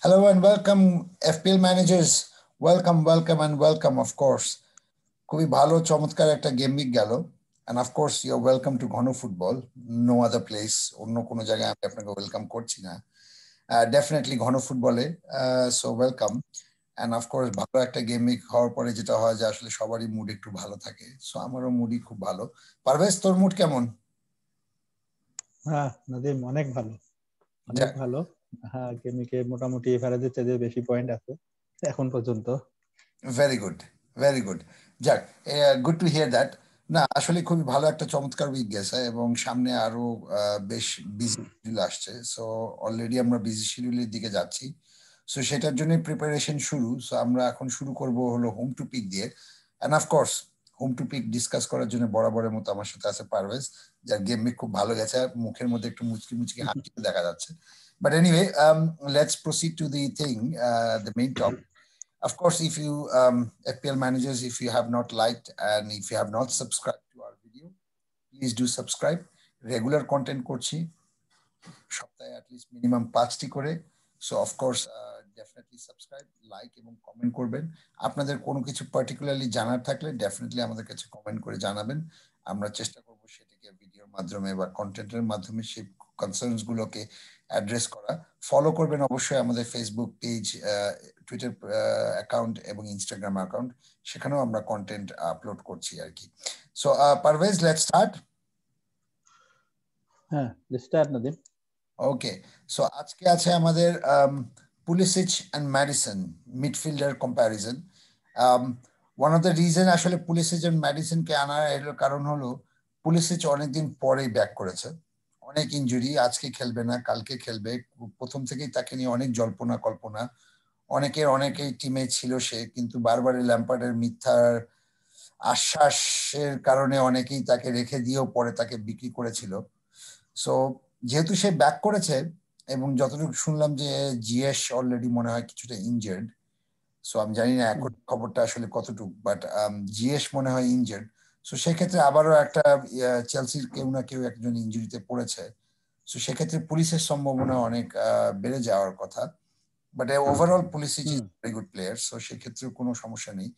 Hello and welcome, FPL managers. Welcome and welcome, of course. খুবই ভালো চমৎকার একটা গেম উইক গেল, and of course you're welcome to ঘন ফুটবল. No other place, অন্য কোনো জায়গায় আমি আপনাকে ওয়েলকাম করছি না. Definitely ঘন ফুটবলে, so welcome. And of course ভালো একটা গেম উইক হওয়ার পরে যেটা হয় যে আসলে সবারই মুড একটু ভালো থাকে. So আমারও মুডই খুব ভালো. পারভেজ, তোর মুড কেমন? হ্যাঁ নাদিম, অনেক ভালো। হ্যাঁ, গেমিকে মোটামুটি এভারেজের চেয়ে বেশি পয়েন্ট আছে এখন পর্যন্ত। Very good. যাক, গুড টু হিয়ার দ্যাট। না, আসলে খুবই ভালো একটা চমৎকার উইক গেছে এবং সামনে আরো বেশ বিজি শিডিউল আসছে। সো অলরেডি আমরা বিজি শিডিউলের দিকে যাচ্ছি। সো সেটার জন্য প্রিপারেশন শুরু। সো আমরা এখন শুরু করব হলো হোম টু পিক দিয়ে। And of course home topic discuss করার জন্য বরাবরের মতো আমার সাথে আছে পারভেজ, যার গেম খুব ভালো গেছে। মুখের মধ্যে একটু মুচকি হাসি দেখা যাচ্ছে। But anyway, let's proceed to the thing, the main topic. Of course, if you FPL managers, if you have not liked and if you have not subscribed to our video, please do subscribe. Regular content করছি সপ্তাহে at least minimum 5টি করে. So of course definitely subscribe, like এবং comment করবেন. আপনাদের কোনো কিছু particularly জানার থাকলে ডেফিনেটলি আমাদের কাছে কমেন্ট করে জানাবেন. আমরা চেষ্টা করব সেটাকে ভিডিওর মাধ্যমে বা কন্টেন্টের মাধ্যমে সেই কনসার্নস গুলোকে অ্যাড্রেস করা. ফলো করবেন অবশ্যই আমাদের ফেসবুক পেজ, টুইটার অ্যাকাউন্ট এবং ইনস্টাগ্রাম অ্যাকাউন্ট, সেখানেও আমরা কন্টেন্ট আপলোড করছি আর কি. So Parvez, let's start. হ্যাঁ, স্টার্ট নাদিম। ওকে, সো আজকে আছে আমাদের Pulisic and Maddison midfielder comparison. One of the reason আসলে পুলিসিচ অ্যান্ড ম্যাডিসনকে আনার এর কারণ হলো পুলিসিচ অনেকদিন পরেই ব্যাক করেছে, অনেক ইনজুরি, আজকে খেলবে না কালকে খেলবে, প্রথম থেকেই তাকে নিয়ে অনেক জল্পনা কল্পনা, অনেকেই টিমে ছিল সে, কিন্তু বারবার ল্যাম্পার্ডের মিথ্যার আশ্বাসের কারণে অনেকেই তাকে রেখে দিয়েও পরে তাকে বিক্রি করেছিল. সো যেহেতু সে ব্যাক করেছে এবং যতটুকু শুনলাম যে জিএস অলরেডি মনে হয় কিছুটা ইনজার্ড, সো আমি জানি না এখন খবরটা আসলে কতটুকু, বাট জিএস মনে হয় ইনজার্ড. সো সেক্ষেত্রে আবারও একটা চেলসির কেউ না কেউ একজন ইনজুরিতে পড়েছে. সো সেক্ষেত্রে পুলিশের সম্ভাবনা অনেক বেড়ে যাওয়ার কথা. But overall Pulisic is very good player, so সেক্ষেত্রে কোনো সমস্যা নেই.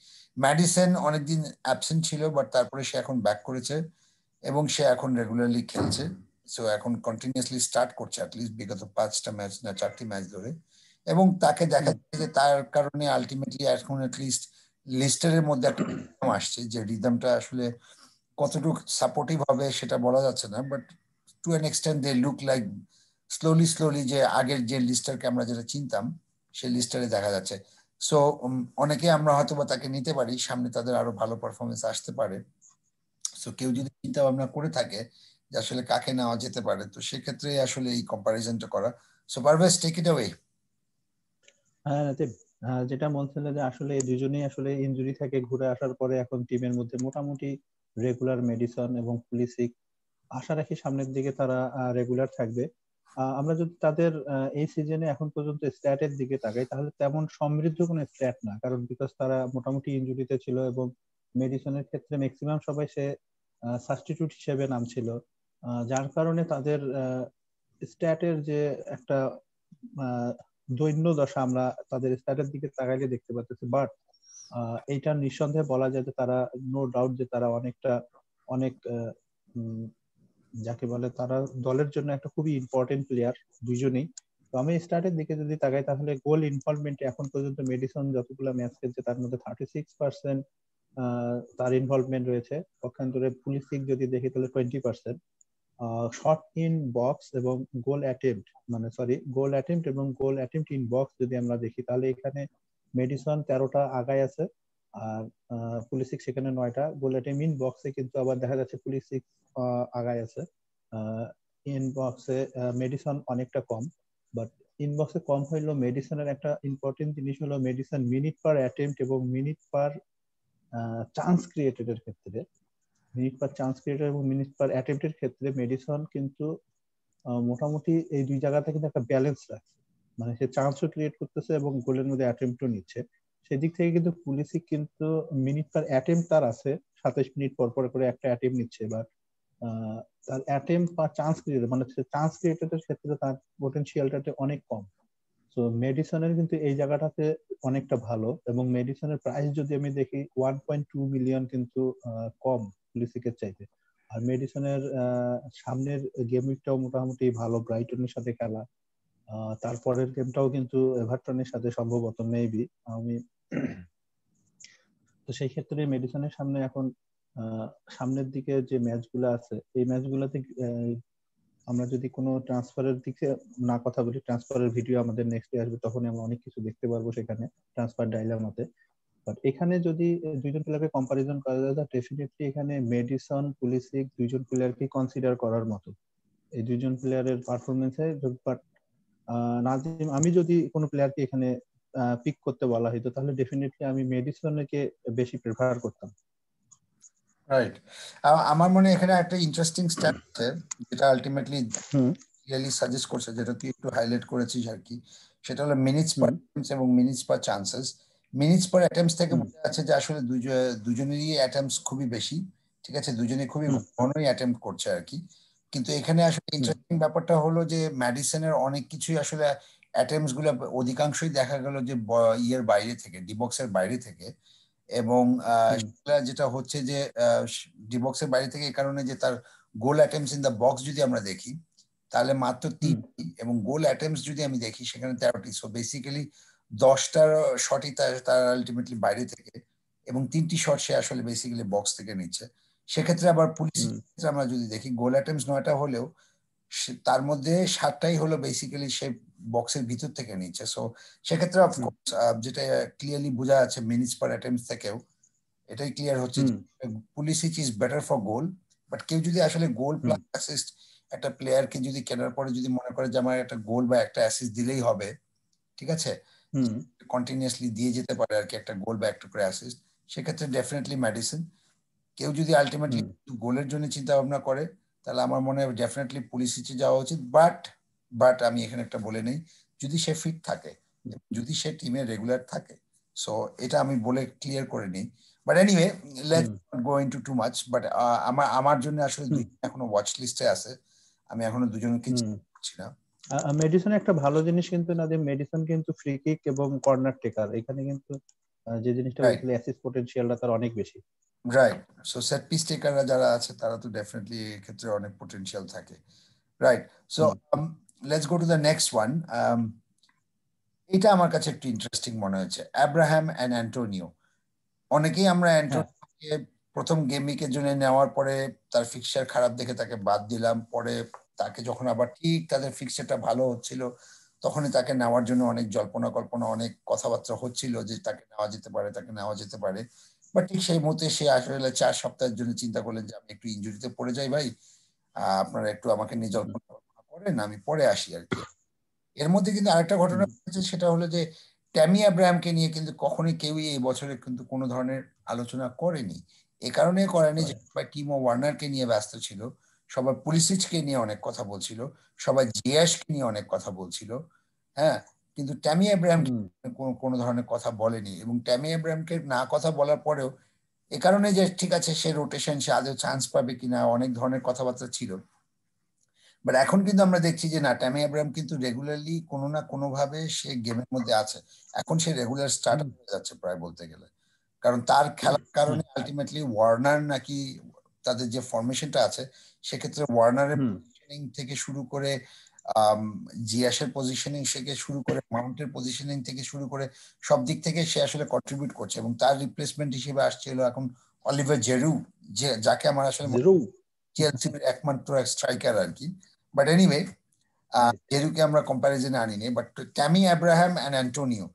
ম্যাডিসন অনেকদিন অ্যাবসেন্ট ছিল, বাট তারপরে সে এখন ব্যাক করেছে এবং সে এখন রেগুলারলি খেলছে. সো এখন কন্টিনিউয়াসলি স্টার্ট করছে অ্যাটলিস্ট বিগত 5টা ম্যাচ না 4টি ম্যাচ ধরে, এবং তাকে দেখা যাচ্ছে যে তার কারণে আলটিমেটলি এখন অ্যাটলিস্ট লিস্টারের মধ্যে একটা রিদম আসছে, যে রিদমটা আসলে কতটুকু সাপোর্টিভ হবে সেটা বলা যাচ্ছে না, but to an extent they look like slowly যে আগের যে লিস্টারকে আমরা যেটা চিনতাম সেই লিস্টারে দেখা যাচ্ছে. সো অনেকে আমরা হয়তো বা তাকে নিতে পারি, সামনে তাদের আরো ভালো পারফরমেন্স আসতে পারে. সো কেউ যদি চিন্তা ভাবনা করে থাকে যে আসলে কাকে নেওয়া যেতে পারে, তো সেক্ষেত্রে আসলে এই কম্পারিজনটা করা. So Parvez, take it away. হ্যাঁ নাদিম, যেটা বলছিল যে আসলে দুজনেই আসলে ইনজুরি থেকে ঘুরে আসার পরে এখন টিমের মধ্যে মোটামুটি রেগুলার মেডিসন এবং পুলিসিক, আশা রাখি সামনের দিকে তারা রেগুলার থাকবে। আমরা যদি তাদের এই সিজনে এখন পর্যন্ত স্ট্যাটের দিকে তাকাই, তাহলে তেমন সমৃদ্ধ কোনো স্ট্যাট না, কারণ বিকজ তারা মোটামুটি ইনজুরিতে ছিল এবং মেডিসনের ক্ষেত্রে ম্যাক্সিমাম সবাই সে সাবস্টিটিউট হিসেবে নামছিল, যার কারণে তাদের স্ট্যাটের যে একটা দৈন্য দশা আমরা তাদের স্ট্যাটের দিকে তাকাইলে দেখতে পাচ্ছি। বাট এইটা নিঃসন্দেহে বলা যায় যে তারা, নো ডাউট যে তারা অনেক যাকে বলে তারা দলের জন্য একটা খুবই ইম্পর্টেন্ট প্লেয়ার দুইজনেই। তো আমি স্টার্টের দিকে যদি তাকাই, তাহলে গোল ইনভলভমেন্ট এখন পর্যন্ত মেডিসন যতগুলো ম্যাচ খেলছে তার মধ্যে 36% তার ইনভলভমেন্ট রয়েছে। পক্ষান্তরে পুলিসিক যদি দেখি তাহলে 20%। শট ইন বক্স এবং গোল অ্যাটেম্প্ট, গোল অ্যাটেম্প্ট এবং গোল অ্যাটেম্প্ট ইন বক্স যদি আমরা দেখি, তাহলে এখানে মেডিসন 13টা আগায় আছে, আর পুলিসিক সেখানে 9টা। গোল অ্যাটেম্প্ট ইন বক্সে কিন্তু আবার দেখা যাচ্ছে পুলিসিক আগায় আছে, ইন বক্সে মেডিসন অনেকটা কম। বাট ইনবক্সে কম হইলেও মেডিসনের একটা ইম্পর্টেন্ট জিনিস হলো মেডিসন মিনিট পার অ্যাটেম্প্ট এবং মিনিট পার চান্স ক্রিয়েটেড এর ক্ষেত্রে, মিনিট পার চান্স ক্রিয়েটেড এবং মিনিট পার অ্যাটেম্প্টের ক্ষেত্রে মেডিসন কিন্তু মোটামুটি এই দুই জায়গাতে কিন্তু একটা ব্যালেন্স রাখছে, মানে সে চান্সও ক্রিয়েট করতেছে এবং গোলের মধ্যে অ্যাটেম্প্টও নিচ্ছে। সেদিক থেকে কিন্তু পুলিসিক কিন্তু মিনিট পার অ্যাটেম্প্ট তার আছে, 27 মিনিট পর পর করে একটা অ্যাটেম্প্ট নিচ্ছে। এবার তার অ্যাটেম্প্ট বা চান্স ক্রিয়েটেড, মানে চান্স ক্রিয়েটেড এর ক্ষেত্রে তার পটেনশিয়ালটা অনেক কম। তো মেডিসনের কিন্তু এই জায়গাটাতে অনেকটা ভালো, এবং মেডিসনের প্রাইস যদি আমি দেখি 1.2 মিলিয়ন কিন্তু কম পুলিশিকের চাইতে। আর মেডিসনের সামনের গেমটাও মোটামুটি ভালো, ব্রাইটনের সাথে খেলা। তারপরের গেমটাও কিন্তু এভারটনের সাথে সম্ভবত, মেবি আমি। তো সেই ক্ষেত্রে মেডিসনের সামনে এখন সামনের দিকে যে ম্যাচগুলো আছে, এই ম্যাচগুলোতে আমরা যদি কোনো ট্রান্সফারের দিকে না কথা বলি, ট্রান্সফারের ভিডিও আমাদের নেক্সট আসবে, তখন আমরা অনেক কিছু দেখতে পারবো সেখানে ট্রান্সফার ডাইলামাতে। বাট এখানে যদি দুইজন প্লেয়ারকে কম্পারিজন করা যায়, ডেফিনেটলি এখানে মেডিসন, পুলিসিক দুইজন প্লেয়ারকে কনসিডার করার মতো। এই দুইজন প্লেয়ারের পারফরমেন্সে, বাট নাজিম, আমি যদি কোনো প্লেয়ারকে এখানে পিক করতে বলা হইতো, তাহলে ডেফিনেটলি আমি মেডিসনকে বেশি প্রেফার করতাম। রাইট। আমার মনে হয় এখানে একটা ইন্টারেস্টিং স্ট্যাট আছে, যেটা আলটিমেটলি ক্লিয়ারলি সাজেস্ট করছে, যেটা তুই একটু হাইলাইট করেছিস আর কি। সেটা হলো মিনিটস পার অ্যাটেম্পস এবং minutes per chances. Minutes per attempts থেকে বোঝা যাচ্ছে যে আসলে দুজনেরই অ্যাটেম্পস খুবই বেশি, ঠিক আছে, দুজনে খুবই ঘনই অ্যাটেম্প্ট করছে আর কি। কিন্তু এখানে আসলে ইন্টারেস্টিং ব্যাপারটা হলো যে ম্যাডিসনের অনেক কিছুই আসলে অ্যাটেম্পস গুলো অধিকাংশই দেখা গেল যে ইয়ের বাইরে থেকে, ডিবক্সের বাইরে থেকে। এবং যেটা হচ্ছে যে ডিবক্সের বাইরে থেকে, এই কারণে যে তার গোল অ্যাটেম্পস ইন দ্য বক্স যদি আমরা দেখি, তাহলে মাত্র 3টি, এবং গোল অ্যাটেম্পস যদি আমি দেখি সেখানে 13টি। সো বেসিক্যালি 10টার শটই তার আলটিমেটলি বাইরে থেকে, এবং 3টি শট সে আসলে বেসিক্যালি বক্স থেকে নিচ্ছে। সেক্ষেত্রে আবার পুলিশের ক্ষেত্রে আমরা যদি দেখি, গোল অ্যাটেম্পস 9টা হলেও তার মধ্যে 7টাই হলো বেসিক্যালি সে বক্সের ভিতর থেকে নিচ্ছে। সো সেক্ষেত্রে অফকোর্স যেটা ক্লিয়ারলি বোঝা যাচ্ছে মিনিটস পার অ্যাটেম্পস থেকেও এটাই ক্লিয়ার হচ্ছে যে Pulisic is better for goal. But কেউ যদি আসলে গোল প্লাস অ্যাসিস্ট, একটা প্লেয়ারকে যদি কেনার পরে যদি মনে করে যে আমার একটা গোল বা একটা অ্যাসিস্ট দিলেই হবে, ঠিক আছে, কন্টিনিউয়াসলি দিয়ে যেতে পারে আর কি একটা গোল বা একটা করে অ্যাসিস্ট, সেক্ষেত্রে ডেফিনেটলি মেডিসিন। কেউ যদি আলটিমেটলি গোলের জন্য চিন্তা ভাবনা করে, তাহলে আমার মনে হয় ডেফিনেটলি পুলিসিচে যাওয়া উচিত। বাট আমি এখানে একটা বলে নেই, যদি সে ফিট থাকে, যদি সে টিমে রেগুলার থাকে। সো এটা আমি বলে ক্লিয়ার করে নিই। But anyway, let's not go into too much. But আমার জন্য আসলে দুইজন এখনো ওয়াচ লিস্টে আছে, আমি এখনো দুজনকে চিনছি না। মেডিসন একটা ভালো জিনিস কিন্তু না, যে মেডিসন কিন্তু ফ্রি কিক এবং কর্নার টেকার, এখানে কিন্তু যে জিনিসটা বলছিলেন অ্যাসিস্ট পটেনশিয়ালটা তার অনেক বেশি। রাইট। সো সেট পিস টেকাররা যারা আছে তারা তো ডেফিনেটলি এই ক্ষেত্রে অনেক পটেনশিয়াল থাকে। Right. So let's go to the next one. এটা আমার কাছে একটু ইন্টারেস্টিং মনে হয়েছে, আব্রাহাম এন্ড অ্যান্টোনিও। অনেকেই আমরা অ্যান্টোনিওকে প্রথম গেম উইকের জন্য নেওয়ার পরে তার ফিক্সচার খারাপ দেখে তাকে বাদ দিলাম। পরে তাকে যখন আবার ঠিক তাদের ফিক্সচারটা ভালো হচ্ছিল, তখনই তাকে নেওয়ার জন্য অনেক জল্পনা কল্পনা, অনেক কথাবার্তা হচ্ছিল যে তাকে নেওয়া যেতে পারে, তাকে নেওয়া যেতে পারে। বাট ঠিক সেই মুহূর্তে সে আসলে 4 সপ্তাহের জন্য চিন্তা করলেন যে আমি একটু ইনজুরিতে পড়ে যাই ভাই, আপনারা একটু আমাকে নিয়ে জল্পনা কল্পনা করেন, আমি পরে আসি আর কি। এর মধ্যে কিন্তু আরেকটা ঘটনা হয়েছে, সেটা হলো যে ট্যামি আব্রাহামকে নিয়ে কিন্তু কখনোই কেউই এই বছরে কিন্তু কোনো ধরনের আলোচনা করেনি। এ কারণে করেনি যে সবাই টিমো ওয়ার্নারকে নিয়ে ব্যস্ত ছিল, সবাই পুলিসিচকে নিয়ে অনেক কথা বলছিল, সবাই জিয়াসকে নিয়ে অনেক কথা বলছিল। হ্যাঁ, কিন্তু ট্যামি আব্রাহামকে কোনো ধরনের কথা বলেনি। এবং ট্যামি আব্রাহামকে না কথা বলার পরেও, এ কারণে যে ঠিক আছে সে রোটেশন, সে আদৌ চান্স পাবে কিনা, অনেক ধরনের কথাবার্তা ছিল। বাট এখন কিন্তু আমরা দেখছি যে না, ট্যামি আব্রাহাম কিন্তু রেগুলারলি কোনো না কোনো ভাবে সে গেমের মধ্যে আছে। এখন সে রেগুলার স্টার্টার হয়ে যাচ্ছে প্রায় বলতে গেলে, কারণ তার খেলার কারণে আলটিমেটলি ওয়ার্নার নাকি, তাদের যে ফরমেশনটা আছে সেক্ষেত্রে ওয়ার্নারের পজিশনিং থেকে শুরু করে, জিয়াসের পজিশনিং থেকে শুরু করে, মাউন্টের পজিশনিং থেকে শুরু করে, সব দিক থেকে সে আসলে কন্ট্রিবিউট করছে। এবং তার রিপ্লেসমেন্ট হিসেবে আসছে হলো এখন অলিভার জেরু, যে যাকে আমার আসলে চেলসির একমাত্র স্ট্রাইকার আর কি। বাট এনিওয়ে, জেরুকে আমরা কম্পারিজনে আনিনি। But Tammy Abraham and Antonio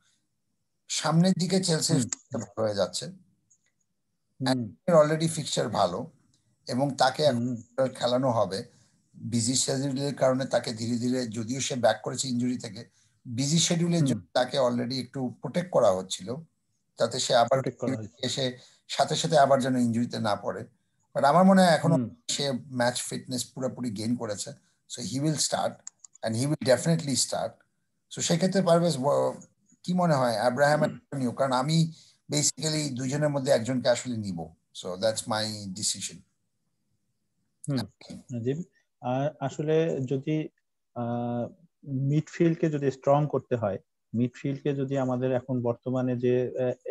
সামনের দিকে চেলসির ভালো হয়ে যাচ্ছে। অলরেডি ফিক্সচার ভালো, এবং তাকে এখন খেলানো হবে। বিজি শিডিউলের কারণে তাকে ধীরে ধীরে, যদিও সে ব্যাক করেছে ইনজুরি থেকে, বিজি শিডিউলের জন্য তাকে অলরেডি একটু প্রোটেক্ট করা হচ্ছিল, যাতে সে আবার এসে সাথে সাথে আবার যেন ইনজুরিতে না পড়ে। বাট আমার মনে হয় এখনো সে ম্যাচ ফিটনেস পুরোপুরি গেইন করেছে। So he will start, and he will definitely start. So সেক্ষেত্রে পারভেজ, কি মনে হয় আব্রাহাম অ্যান্টোনিও? কারণ আমি বেসিক্যালি দুজনের মধ্যে একজনকে আসলে নিব। So that's my decision. আর আসলে যদি মিডফিল্ডকে যদি স্ট্রং করতে হয়, মিডফিল্ডকে যদি আমাদের এখন বর্তমানে যে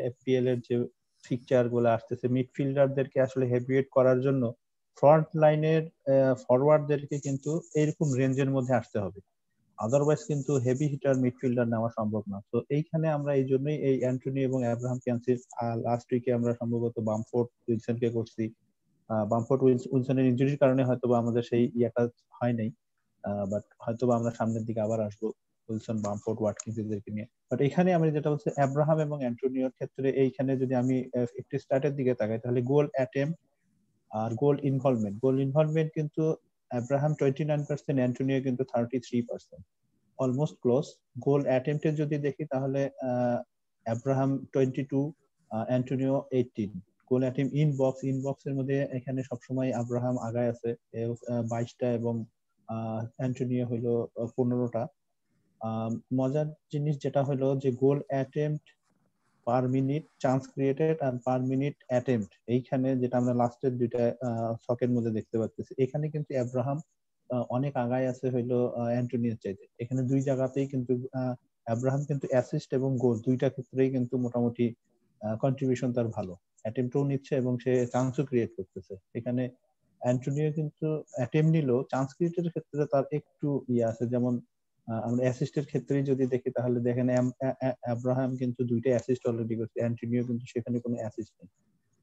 এফপিএল এর যে ফিকচার গুলো আসতেছে, মিডফিল্ডারদেরকে আসলে হেভিওয়েট করার জন্য ফ্রন্ট লাইনের ফরওয়ার্ডদেরকে কিন্তু এরকম রেঞ্জের মধ্যে আসতে হবে, আদারওয়াইজ কিন্তু হেভি হিটার মিডফিল্ডার নেওয়া সম্ভব না। তো এইখানে আমরা এই জন্যই এই অ্যান্টনি এবং অ্যাব্রাহাম ক্যান্সির লাস্ট উইকে আমরা সম্ভবত বামফোর্ড উইলসনকে করছি। বামফোর্ড উইলসনের ইনজুরির কারণে হয়তো আমাদের সেই ইয়েটা হয় নাই, বাট হয়তো আমরা সামনের দিকে আবার আসবো উইলসন, বামফোর্ড, ওয়াটকিন্স এদেরকে নিয়ে। বাট এখানে আমি যেটা বলছি অ্যাব্রাহাম এবং অ্যান্টোনিওর ক্ষেত্রে, এইখানে যদি আমি একটু স্টার্টের দিকে তাকাই তাহলে গোল অ্যাটেম্প আর গোল ইনভলভমেন্ট কিন্তু অ্যাব্রাহাম 29%, অ্যান্টোনিও কিন্তু 33%, অলমোস্ট ক্লোজ। গোল অ্যাটেম্পটে যদি দেখি তাহলে অ্যাব্রাহাম 22, অ্যান্টোনিও 18। গোল অ্যাটেম্প ইনবক্সের মধ্যে এখানে সবসময় আব্রাহাম আগায় আছে 22টা এবং অ্যান্টোনিও হইলো 15টা। মজার জিনিস যেটা হলো যে goal attempt per minute, chance created আর পার মিনিট অ্যাটেম্পট, এইখানে যেটা আমরা লাস্টের দুইটা ছকের মধ্যে দেখতে পাচ্ছি, এখানে কিন্তু আব্রাহাম অনেক আগায় আছে হইলো অ্যান্টোনিওর চাইতে। এখানে দুই জায়গাতেই কিন্তু আব্রাহাম কিন্তু অ্যাসিস্ট এবং গোল দুইটা ক্ষেত্রেই কিন্তু মোটামুটি কন্ট্রিবিউশন তার ভালো, অ্যাটেম্পটও নিচ্ছে এবং সে চান্সও ক্রিয়েট করতেছে। এখানে অ্যান্টোনিও কিন্তু অ্যাটেম্প নিলেও চান্স ক্রিয়েটের ক্ষেত্রে তার একটু ইয়ে আছে। যেমন আমরা অ্যাসিস্টের ক্ষেত্রেই যদি দেখি তাহলে দেখেন আব্রাহাম কিন্তু দুইটা অ্যাসিস্ট অলরেডি করছে, অ্যান্টোনিও কিন্তু সেখানে কোনো অ্যাসিস্ট নেই।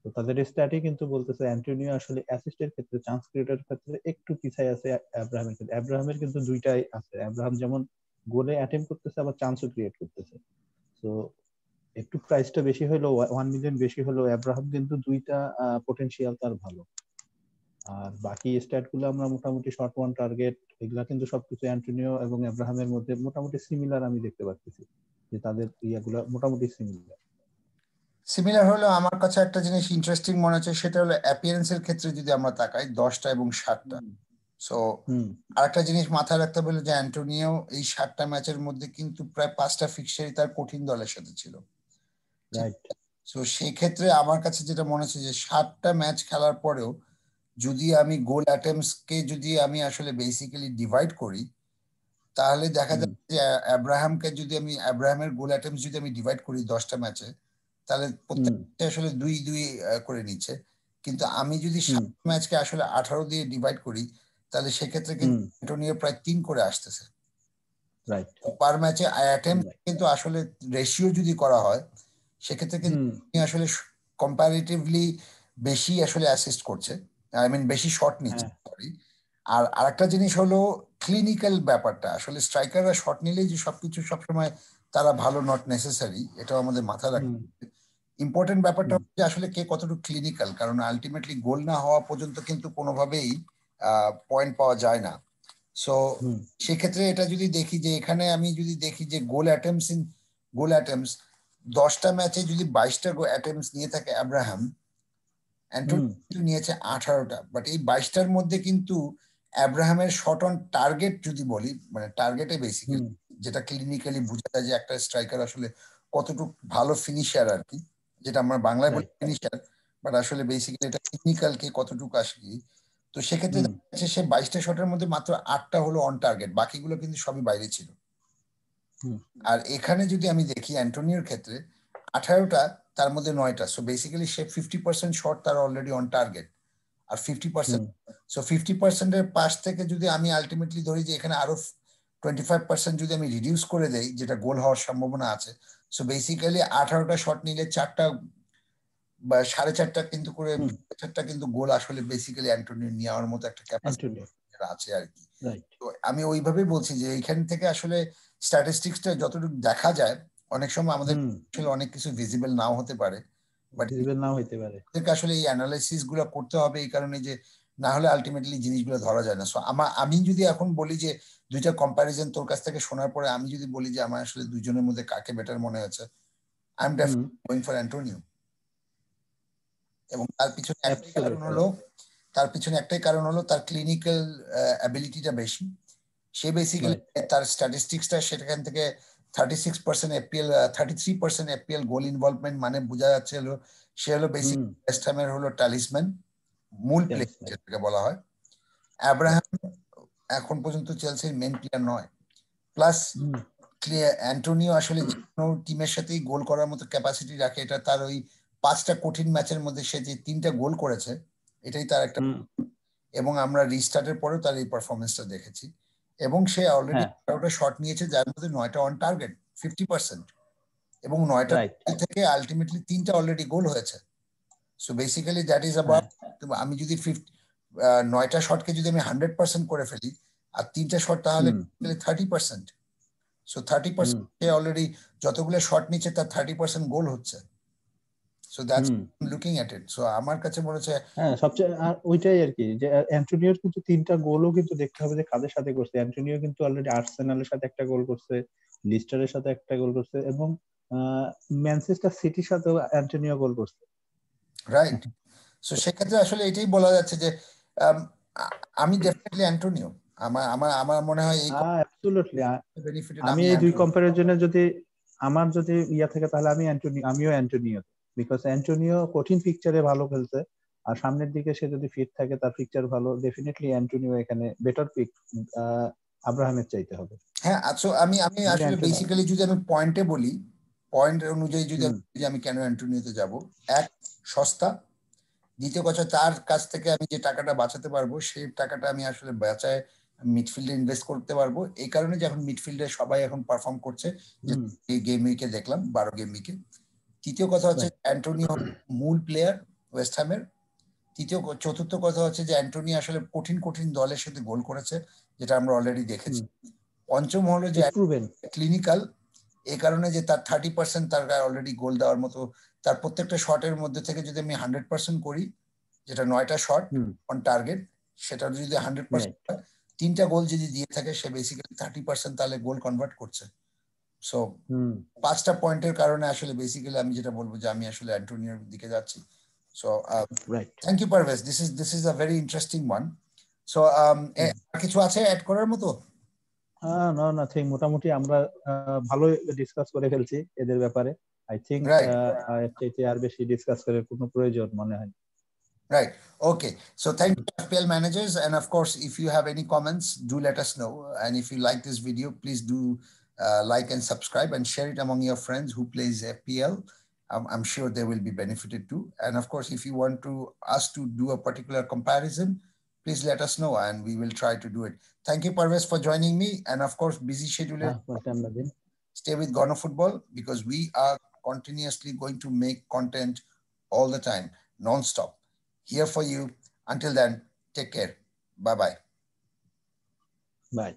তো তাদের স্ট্যাটই কিন্তু বলতেছে অ্যান্টোনিও আসলে অ্যাসিস্টের ক্ষেত্রে, চান্স ক্রিয়েটের ক্ষেত্রে একটু পিছায় আছে আব্রাহামের ক্ষেত্রে। আব্রাহামের কিন্তু দুইটাই আছে, আব্রাহাম যেমন গোলে অ্যাটেম্প করতেছে আবার চান্সও ক্রিয়েট করতেছে। তো একটু প্রাইসটা বেশি হলো, 1 মিলিয়ন বেশি হলো, আব্রাহাম কিন্তু দুইটা পটেনশিয়াল তার ভালো। আর বাকি স্ট্যাট গুলো আমরা মোটামুটি শর্ট ওয়ান টার্গেট এগুলা কিন্তু সবকিছু অ্যান্টোনিও এবং আব্রাহামের মধ্যে মোটামুটি সিমিলার আমি দেখতে পাচ্ছি, যে তাদের ইয়াগুলো মোটামুটি সিমিলার। সিমিলার হলো আমার কাছে একটা জিনিস ইন্টারেস্টিং মনে হচ্ছে, সেটা হলো অ্যাপিয়ারেন্সের ক্ষেত্রে যদি আমরা তাকাই 10টা এবং 7টা। সো আরেকটা জিনিস মাথায় রাখতে হবে যে অ্যান্টোনিও এই 7টা ম্যাচের মধ্যে কিন্তু প্রায় 5টা ফিক্সারই তার কঠিন দলের সাথে ছিল। সো সেই ক্ষেত্রে আমার কাছে যেটা মনে হচ্ছে যে 7টা ম্যাচ খেলার পরেও যদি আমি গোল অ্যাটেম্পটস কে যদি আমি আসলে বেসিক্যালি ডিভাইড করি, তাহলে দেখা যাচ্ছে যে আব্রাহামের গোল অ্যাটেম্পটস যদি আমি ডিভাইড করি 10টা ম্যাচে, তাহলে প্রত্যেকটা আসলে 2-2 করে নিচ্ছে। কিন্তু আমি যদি 7 ম্যাচকে আসলে 18 দিয়ে ডিভাইড করি, তাহলে সেক্ষেত্রে কিন্তু অ্যান্টোনিও প্রায় 3 করে আসতেছে পার ম্যাচে অ্যাটেম্পট। কিন্তু আসলে রেশিও যদি করা হয় সেক্ষেত্রে কিন্তু আসলে কম্পারেটিভলি বেশি আসলে অ্যাসিস্ট করছে, আই মিন বেশি শট নিচ্ছে। আর আরেকটা জিনিস হলো ক্লিনিক্যাল ব্যাপারটা, আসলে স্ট্রাইকাররা শট নিলেই যে সবকিছু সবসময় তারা ভালো নট নেসেসারি, এটাও আমাদের মাথায় রাখতে হবে। ইম্পর্টেন্ট ব্যাপারটা হচ্ছে আসলে কে কতটুকু ক্লিনিক্যাল, কারণ আলটিমেটলি গোল না হওয়া পর্যন্ত কিন্তু কোনোভাবেই পয়েন্ট পাওয়া যায় না। সো সেক্ষেত্রে এটা যদি দেখি যে এখানে আমি যদি দেখি যে গোল অ্যাটেম্পটস 10টা ম্যাচে যদি 22টা অ্যাটেম্পটস নিয়ে থাকে আব্রাহাম, অ্যান্টোনিও নিয়েছে 18টা। বাট এই 22টার মধ্যে কিন্তু আব্রাহামের শট অন টার্গেট যদি বলি, মানে টার্গেটে বেসিক্যালি যেটা ক্লিনিক্যালি বোঝা যায় যে একটা স্ট্রাইকার আসলে কতটুকু ভালো ফিনিশার আর কি, যেটা আমরা বাংলায় বলি ফিনিশার, বাট আসলে বেসিক্যালি এটা ক্লিনিক্যাল কে কতটুকু আসে। তো সেক্ষেত্রে সে 22টা শটের মধ্যে মাত্র 8টা হলো অন টার্গেট, বাকিগুলো কিন্তু সবই বাইরে ছিল। আর এখানে যদি আমি দেখি অ্যান্টোনিওর ক্ষেত্রে 18টা, তার মধ্যে 9টা। সো বেসিক্যালি সে 50% শট তার অলরেডি অন টার্গেট, আর 50%। সো 50%-এর পাশ থেকে যদি আমি আলটিমেটলি ধরি যে এখানে আরো 25% যদি আমি রিডিউস করে দেই, যেটা গোল হওয়ার সম্ভাবনা আছে, সো বেসিক্যালি 18টা শট নিলে 4টা বা 4.5টা কিন্তু করে 4টা কিন্তু গোল আসলে বেসিক্যালি অ্যান্টোনিও নেওয়ার মতো একটা ক্যাপাসিটি আছে আর কি। তো আমি ওইভাবেই বলছি যে এইখান থেকে আসলে স্ট্যাটিস্টিক্সটা যতটুকু দেখা যায়, অনেক সময় আমাদের আসলে অনেক কিছু ভিজিবল নাও হতে পারে, বাট আসলে এই অ্যানালাইসিস গুলো করতে হবে এই কারণে যে না হলে আলটিমেটলি জিনিসগুলো ধরা যায় না। সো আমি যদি এখন বলি যে দুইটা কম্প্যারিজন তোর কাছ থেকে শোনার পরে আমি যদি বলি যে আমার আসলে দুইজনের মধ্যে কাকে বেটার মনে হচ্ছে, I am definitely going for Antonio. এবং তার পিছনে একটাই কারণ হলো তার ক্লিনিক্যাল অ্যাবিলিটিটা বেশি। সে বেসিক্যালি তার স্ট্যাটিস্টিক্সটা সেখান থেকে 36% এফপিএল, 33% এফপিএল গোল ইনভলভমেন্ট, মানে বোঝা যাচ্ছে হলো সে হলো বেসিক ওয়েস্ট হ্যামের হলো টালিসম্যান, মূল প্লেয়ার যেটাকে বলা হয়। আব্রাহাম এখন পর্যন্ত চেলসির মেন প্লেয়ার নয়, প্লাস অ্যান্টোনিও আসলে যে কোনো টিমের সাথেই গোল করার মতো ক্যাপাসিটি রাখে, এটা তার ওই 5টা কঠিন ম্যাচের মধ্যে সে যে 3টা গোল করেছে এটাই তার একটা, এবং আমরা রিস্টার্টের পরেও তার এই পারফরমেন্সটা দেখেছি, এবং সে অলরেডি 11টা শট নিয়েছে যার মধ্যে 9টা অন টার্গেট 50%, এবং 9টা থেকে আলটিমেটলি 3টা অলরেডি গোল হয়েছে। So basically that is about, আমি যদি 9টা শটকে যদি আমি 100% করে ফেলি আর 3টা শট তাহলে 30%, সো 30% সে অলরেডি যতগুলো শট নিচ্ছে তার 30% গোল হচ্ছে। So that's looking at it. So আমার কাছে মনে হচ্ছে সবচেয়ে ওইটাই আর কি, যে অ্যান্টোনিওর কিন্তু 3টা গোলও কিন্তু দেখতে হবে যে কাদের সাথে করছে। অ্যান্টোনিও কিন্তু অলরেডি আর্সেনালের সাথে একটা গোল করছে, লিস্টারের সাথে একটা গোল করছে, এবং ম্যানচেস্টার সিটির সাথেও অ্যান্টোনিও গোল করছে। রাইট। সো সেক্ষেত্রে আসলে এটাই বলা যাচ্ছে যে আমি ডেফিনেটলি অ্যান্টোনিও, আমার মনে হয় এই অ্যাবসলিউটলি আমি এই দুই কম্পারিজনে যদি আমার যদি ইয়া থাকে তাহলে আমিও অ্যান্টোনিও, বিকজ অ্যান্টোনিও কঠিন পিকচারে ভালো খেলছে, আর সামনের দিকে সে যদি ফিট থাকে তার পিকচার ভালো, ডেফিনেটলি অ্যান্টোনিও এখানে বেটার পিক আব্রাহামের চাইতে হবে। হ্যাঁ, আচ্ছা আমি আসলে বেসিক্যালি যদি আমি পয়েন্টে বলি, পয়েন্ট অনুযায়ী যদি আমি কেন অ্যান্টোনিওতে যাব, এক সস্তা, দ্বিতীয় কথা তার কাছ থেকে আমি যে টাকাটা বাঁচাতে পারবো সেই টাকাটা আমি আসলে বাঁচায় মিডফিল্ডে ইনভেস্ট করতে পারবো, এই কারণে যে এখন মিডফিল্ডে সবাই এখন পারফর্ম করছে, এই গেম উইকে দেখলাম 12 গেম উইকে। তৃতীয় কথা হচ্ছে অ্যান্টোনিও মূল প্লেয়ার ওয়েস্ট হ্যামের। চতুর্থ কথা হচ্ছে যে অ্যান্টোনি আসলে কঠিন দলের সাথে গোল করেছে, যেটা আমরা অলরেডি দেখেছি। পঞ্চম হলো যে ক্লিনিক্যাল, এই কারণে যে তার 30% তার গায়ে অলরেডি গোল দেওয়ার মতো, তার প্রত্যেকটা শটের মধ্যে থেকে যদি আমি 100% করি, যেটা 9টা শট অন টার্গেট, সেটা যদি 100% হয়, 3টা গোল যদি দিয়ে থাকে, সে বেসিক্যালি 30% তাহলে গোল কনভার্ট করছে। সো 5টা পয়েন্টের কারণে আসলে বেসিক্যালি আমি যেটা বলবো যে আমি আসলে অ্যান্টোনিওর দিকে যাচ্ছি। So thank you Parvez, this is a very interesting one. So কিছু আছে অ্যাড করার মতো? না, নাথিং, মোটামুটি আমরা ভালো ডিসকাস করে ফেলছি এদের ব্যাপারে। আই থিংক আর বেশি ডিসকাস করার কোনো প্রয়োজন মনে হয়। Right. Okay. So thank you, FPL managers. And of course, if you have any comments, do let us know. And if you like this video, please do like and subscribe and share it among your friends who plays FPL. I'm sure they will be benefited too. And of course, if you want us to do a particular comparison, please let us know and we will try to do it. Thank you, Parvez, for joining me. And of course, busy schedule. Stay with Gone Football because we are continuously going to make content all the time, non-stop. Here for you. Until then, take care. Bye-bye. Bye.